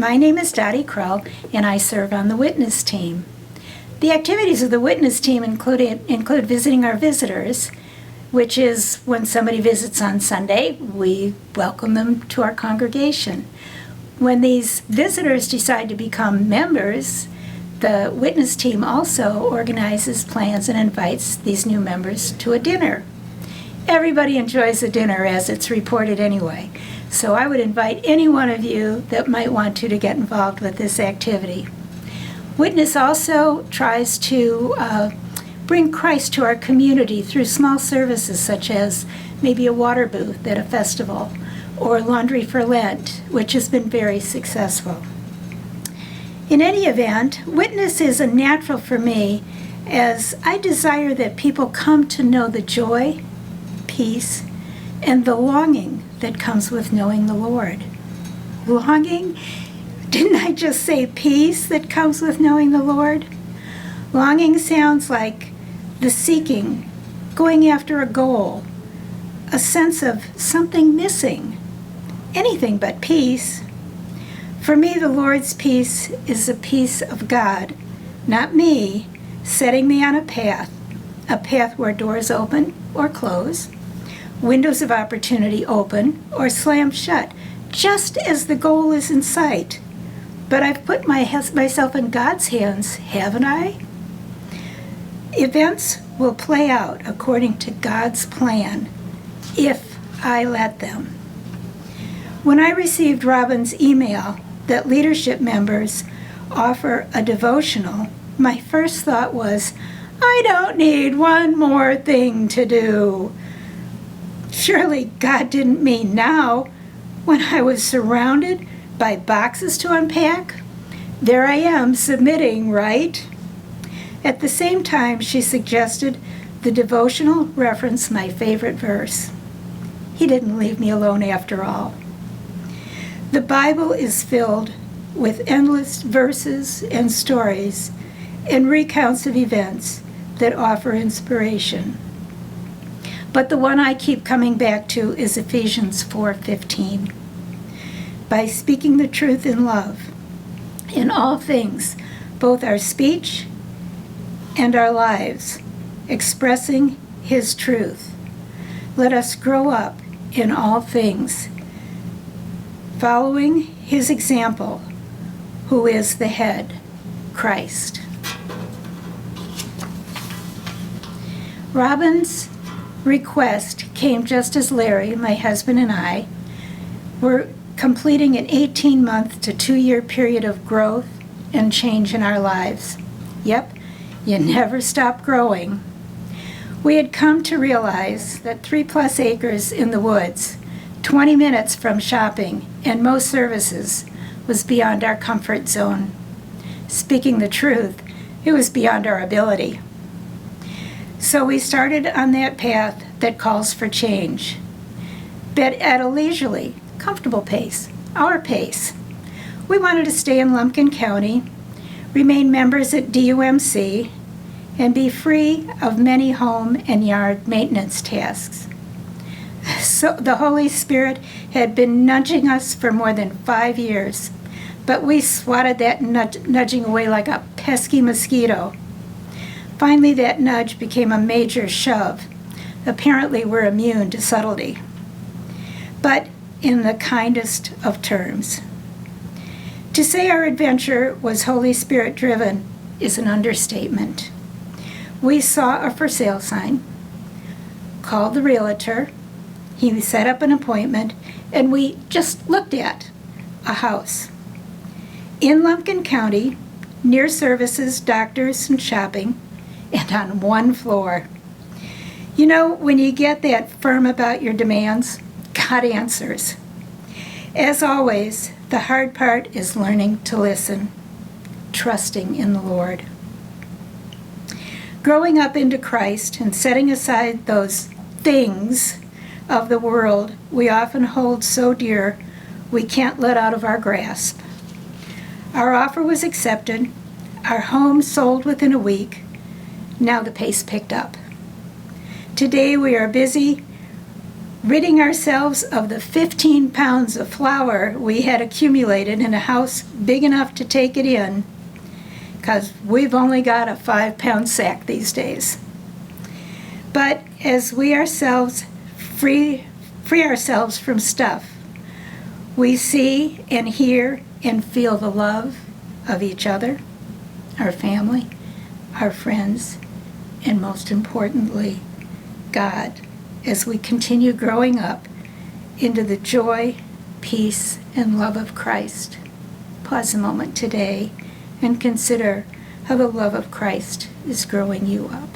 My name is Dottie Krull, and I serve on the witness team. The activities of the witness team include visiting our visitors, which is when somebody visits on Sunday, we welcome them to our congregation. When these visitors decide to become members, the witness team also organizes plans and invites these new members to a dinner. Everybody enjoys a dinner, as it's reported anyway. So I would invite any one of you that might want to get involved with this activity. Witness also tries to bring Christ to our community through small services such as maybe a water booth at a festival or Laundry for Lent, which has been very successful. In any event, witness is a natural for me as I desire that people come to know the joy, peace, and the longing that comes with knowing the Lord. Longing? Didn't I just say peace that comes with knowing the Lord? Longing sounds like the seeking, going after a goal, a sense of something missing, anything but peace. For me, the Lord's peace is a peace of God, not me, setting me on a path where doors open or close, windows of opportunity open or slam shut, just as the goal is in sight. But I've put myself in God's hands, haven't I? Events will play out according to God's plan, if I let them. When I received Robin's email that leadership members offer a devotional, my first thought was, I don't need one more thing to do. Surely God didn't mean now, when I was surrounded by boxes to unpack. There I am submitting, right? At the same time, she suggested the devotional reference my favorite verse. He didn't leave me alone after all. The Bible is filled with endless verses and stories and recounts of events that offer inspiration. But the one I keep coming back to is Ephesians 4:15. By speaking the truth in love, in all things, both our speech and our lives, expressing His truth, let us grow up in all things, following His example, who is the head, Christ. Robin's request came just as Larry, my husband, and I were completing an 18-month to 2-year period of growth and change in our lives. Yep, you never stop growing. We had come to realize that 3+ acres in the woods, 20 minutes from shopping and most services, was beyond our comfort zone. Speaking the truth, it was beyond our ability. So we started on that path that calls for change, but at a leisurely, comfortable pace, our pace. We wanted to stay in Lumpkin County, remain members at DUMC, and be free of many home and yard maintenance tasks. So the Holy Spirit had been nudging us for more than 5 years, but we swatted that nudging away like a pesky mosquito. Finally, that nudge became a major shove. Apparently, we're immune to subtlety, but in the kindest of terms. To say our adventure was Holy Spirit driven is an understatement. We saw a for sale sign, called the realtor, he set up an appointment, and we just looked at a house. In Lumpkin County, near services, doctors, and shopping, and on 1 floor. You know, when you get that firm about your demands, God answers. As always, the hard part is learning to listen, trusting in the Lord. Growing up into Christ and setting aside those things of the world we often hold so dear we can't let out of our grasp. Our offer was accepted, our home sold within a week. Now the pace picked up. Today we are busy ridding ourselves of the 15 pounds of flour we had accumulated in a house big enough to take it in, because we've only got a 5-pound sack these days. But as we ourselves free ourselves from stuff, we see and hear and feel the love of each other, our family, our friends, and most importantly, God, as we continue growing up into the joy, peace, and love of Christ. Pause a moment today and consider how the love of Christ is growing you up.